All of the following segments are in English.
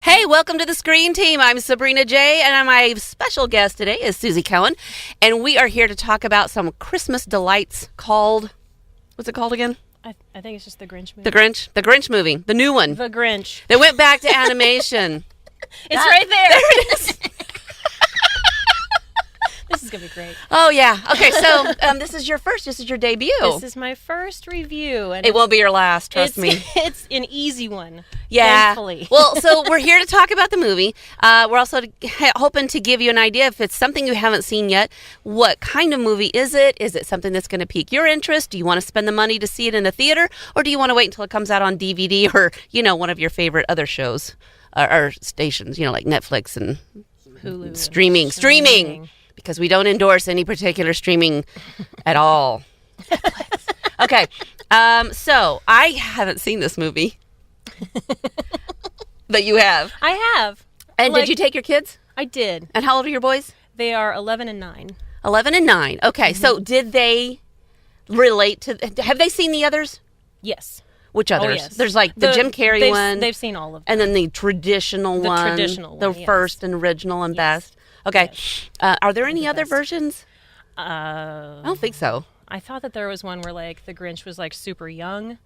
Hey, welcome to the Screen Team. I'm Sabrina J, and my special guest today is Susie Cohen, and we are here to talk about some Christmas delights called, what's it called again? I think it's just the Grinch movie. The Grinch movie, the new one. The Grinch. They went back to animation. It's right there. There it is. This is going to be great. Oh, yeah. Okay, so this is your debut. This is my first review. And it won't be your last, trust me. It's an easy one. Yeah. Thankfully. Well, so we're here to talk about the movie. We're also hoping to give you an idea if it's something you haven't seen yet. What kind of movie is it? Is it something that's going to pique your interest? Do you want to spend the money to see it in a theater? Or do you want to wait until it comes out on DVD or, one of your favorite other shows or stations, like Netflix and Hulu. Streaming. Because we don't endorse any particular streaming at all. Netflix. Okay. So I haven't seen this movie. But you have. I have. And did you take your kids? I did. And how old are your boys? They are 11 and 9. 11 and 9. Okay. Mm-hmm. So did they relate to... Have they seen the others? Yes. Which others? Oh, yes. There's like the Jim Carrey one. They've seen all of them. And then the traditional one. The first and original and best. Okay. Yes. Are there any other versions? I don't think so. I thought that there was one where like the Grinch was like super young,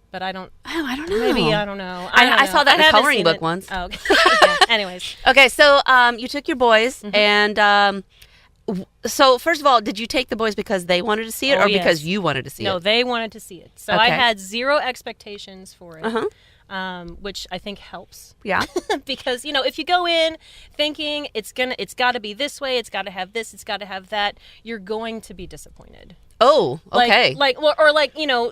but I don't. Oh, I don't know. Maybe I don't know. I saw that in a coloring book once. Oh, okay. Yeah. Anyways. Okay, so you took your boys, and so first of all, did you take the boys because they wanted to see it, or because you wanted to see it? No, they wanted to see it. So I had zero expectations for it. Uh-huh. Which I think helps. Yeah. Because, if you go in thinking it's got to be this way, it's got to have this, it's got to have that, you're going to be disappointed. Oh, okay.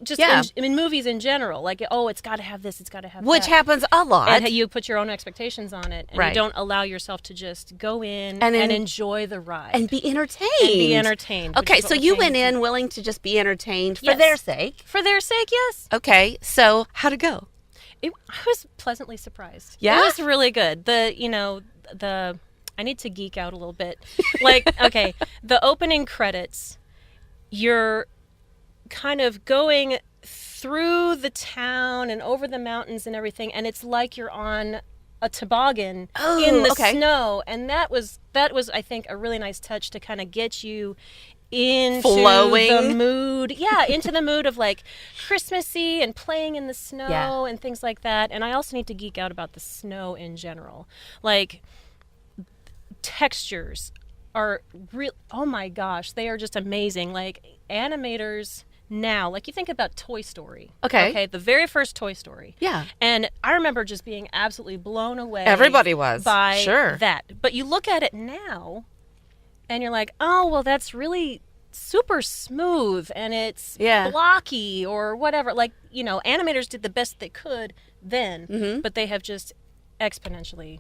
Just in movies in general, like, it's got to have this, it's got to have that. Which happens a lot. And you put your own expectations on it, and you don't allow yourself to just go in and enjoy the ride. And be entertained. Okay, so you went in willing to just be entertained for their sake. For their sake, yes. Okay, so how'd it go? I was pleasantly surprised. Yeah? It was really good. I need to geek out a little bit. Like, okay, the opening credits, you're kind of going through the town and over the mountains and everything, and it's like you're on a toboggan in the snow. And that was, I think, a really nice touch to kind of get you into the mood. Yeah, into the mood of like Christmassy and playing in the snow and things like that. And I also need to geek out about the snow in general. Like, textures are real. Oh my gosh, they are just amazing. Like, animators now, like, you think about Toy Story. Okay, the very first Toy Story. Yeah. And I remember just being absolutely blown away. Everybody was. By that. But you look at it now, and you're like, oh, well, that's really super smooth, and it's blocky or whatever. Like, animators did the best they could then, but they have just exponentially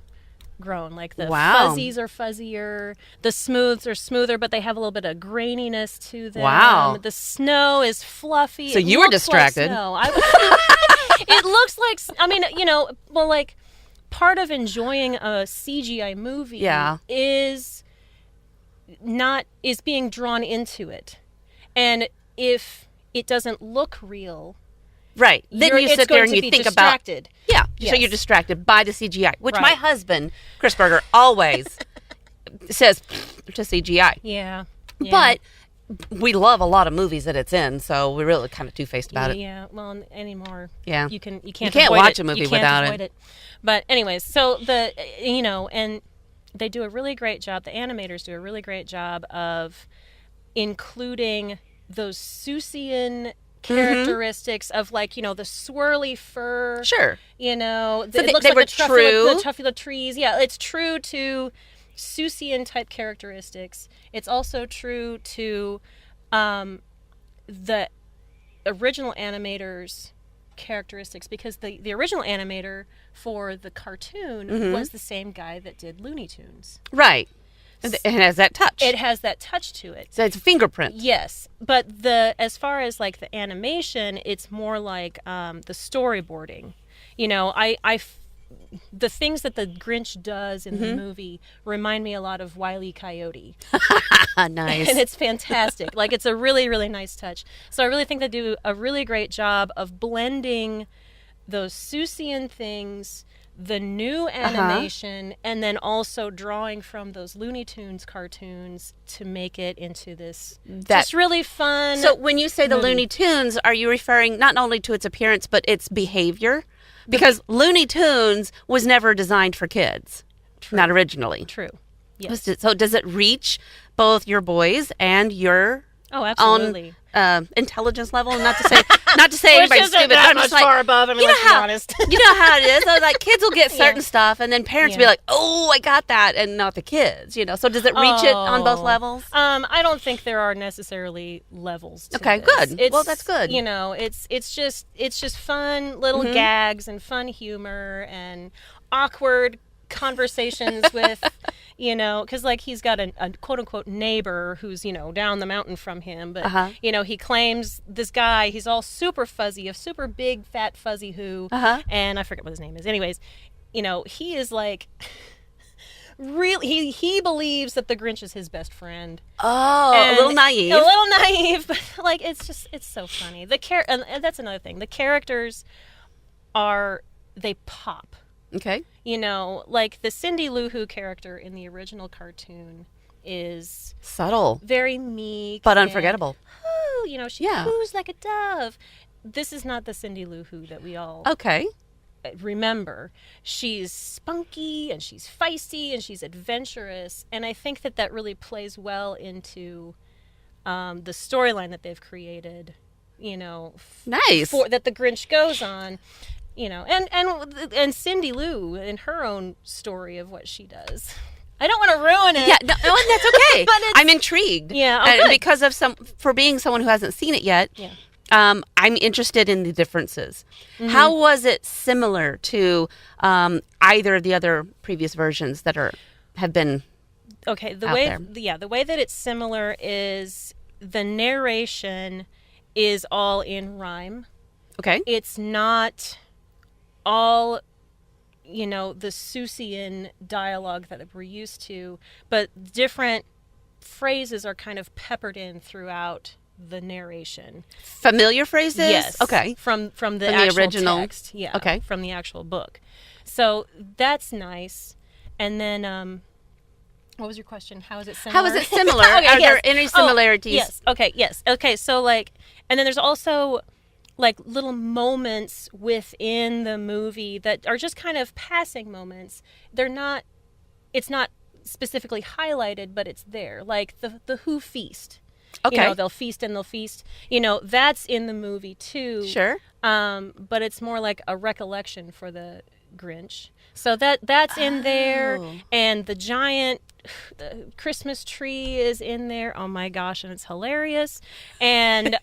grown. Like, the fuzzies are fuzzier, the smooths are smoother, but they have a little bit of graininess to them. Wow. The snow is fluffy. So you were distracted. Like it looks like, like, part of enjoying a CGI movie is being drawn into it. And if it doesn't look real, then you sit there and you think distracted. So you're distracted by the CGI, which my husband, Chris Berger, always says to CGI. Yeah. But we love a lot of movies that it's in, so we're really kind of two-faced about it. Yeah, well, anymore. Yeah. You can't watch a movie without it. But anyways, so and they do a really great job. The animators do a really great job of including those Seussian characteristics of, like, the swirly fur. Sure. It so looks they like were the truffula trees. Yeah, it's true to Seussian type characteristics. It's also true to the original animators' characteristics, because the original animator for the cartoon was the same guy that did Looney Tunes. Right. It has that touch. It has that touch to it. So it's a fingerprint. Yes. But as far as like the animation, it's more like the storyboarding. The things that the Grinch does in the movie remind me a lot of Wile E. Coyote. Nice. And it's fantastic. Like, it's a really, really nice touch. So I really think they do a really great job of blending those Seussian things, the new animation and then also drawing from those Looney Tunes cartoons to make it into this just really fun. So when you say the movie. Looney Tunes, are you referring not only to its appearance but its behavior? Because Looney Tunes was never designed for kids, not originally. True. Yes. So does it reach both your boys and your absolutely. Intelligence level? Not to say anybody's stupid. That I'm much just like, far above. I mean, let's be honest. You know how it is. So, like, kids will get certain stuff, and then parents will be like, "Oh, I got that," and not the kids. So does it reach it on both levels? I don't think there are necessarily levels to Okay, this. good. Well, that's good. It's just fun little gags and fun humor and awkward conversations with, because like he's got a quote unquote neighbor who's, down the mountain from him. But, he claims this guy, he's all super fuzzy, a super big, fat, fuzzy who, and I forget what his name is. Anyways, he is like, really, he believes that the Grinch is his best friend. Oh, a little naive. But like, it's so funny. And that's another thing. The characters they pop. Okay. Like the Cindy Lou Who character in the original cartoon is subtle, very meek, but unforgettable. She coos like a dove. This is not the Cindy Lou Who that we all remember. She's spunky and she's feisty and she's adventurous, and I think that really plays well into the storyline that they've created. Nice that the Grinch goes on. And Cindy Lou in her own story of what she does. I don't want to ruin it. Yeah, no, and that's okay. But I'm intrigued. Yeah, because of for being someone who hasn't seen it yet. Yeah. I'm interested in the differences. Mm-hmm. How was it similar to either of the other previous versions that have been? Okay, the way that it's similar is the narration is all in rhyme. Okay, it's not all, the Seussian dialogue that we're used to, but different phrases are kind of peppered in throughout the narration. Familiar phrases? Yes. Okay. From the actual original text. Yeah. Okay. From the actual book. So that's nice. And then, what was your question? How is it similar? How is it similar? Are there any similarities? Yes. Okay. Yes. Okay. So and then there's also like little moments within the movie that are just kind of passing moments. It's not specifically highlighted, but it's there. Like the Who feast. Okay. They'll feast and they'll feast. That's in the movie too. Sure. But it's more like a recollection for the Grinch. So that's in there, and the giant Christmas tree is in there. Oh my gosh, and it's hilarious. And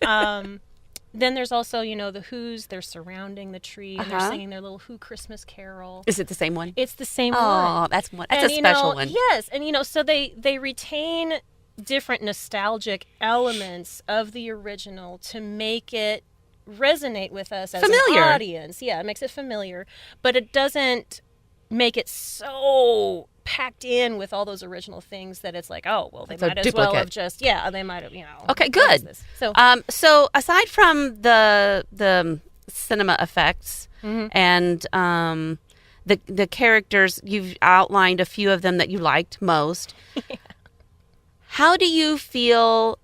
then there's also, the Who's, they're surrounding the tree and they're singing their little Who Christmas carol. Is it the same one? It's the same one. Oh, that's a special one. Yes, and so they retain different nostalgic elements of the original to make it resonate with us as an audience. Yeah, it makes it familiar, but it doesn't make it so packed in with all those original things that it's like, oh, well, they might as well have just, they might have, Okay, good. So aside from the cinema effects and the characters, you've outlined a few of them that you liked most. How do you feel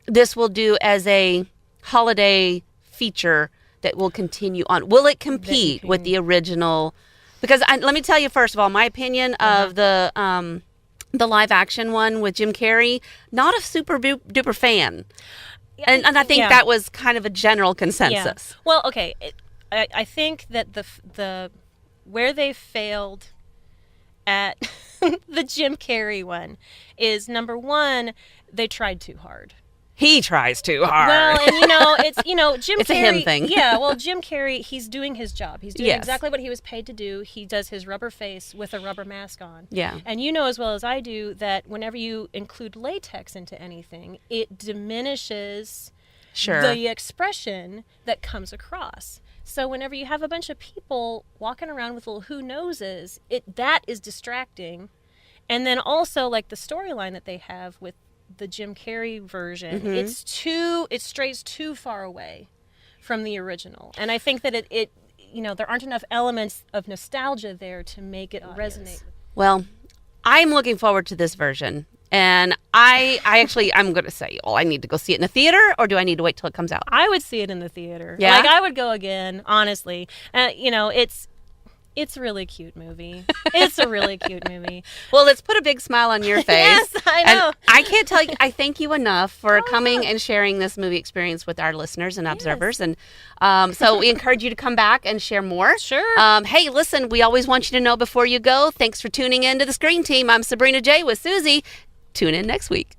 this will do as a holiday feature that will continue on? Will it compete with the original? Because let me tell you, first of all, my opinion of the live action one with Jim Carrey, not a super duper fan. And I think that was kind of a general consensus. Yeah. Well, okay. I think that the where they failed at the Jim Carrey one is, number one, they tried too hard. He tries too hard. Well, and it's Jim it's Carrey. It's a him thing. Yeah, well, Jim Carrey, he's doing his job. He's doing Yes. exactly what he was paid to do. He does his rubber face with a rubber mask on. Yeah. And you know as well as I do that whenever you include latex into anything, it diminishes the expression that comes across. So whenever you have a bunch of people walking around with little Who noses, that is distracting. And then also like the storyline that they have with the Jim Carrey version, it strays too far away from the original. And I think that it there aren't enough elements of nostalgia there to make it resonate. Well, I'm looking forward to this version. And I'm going to say, I need to go see it in the theater, or do I need to wait till it comes out? I would see it in the theater. Yeah? Like, I would go again, honestly. It's a really cute movie. It's a really cute movie. Well, let's put a big smile on your face. Yes, I know. And I can't tell you, I thank you enough for coming and sharing this movie experience with our listeners and observers. And so we encourage you to come back and share more. Sure. Hey, listen, we always want you to know before you go, thanks for tuning in to the Screen Team. I'm Sabrina J. with Susie. Tune in next week.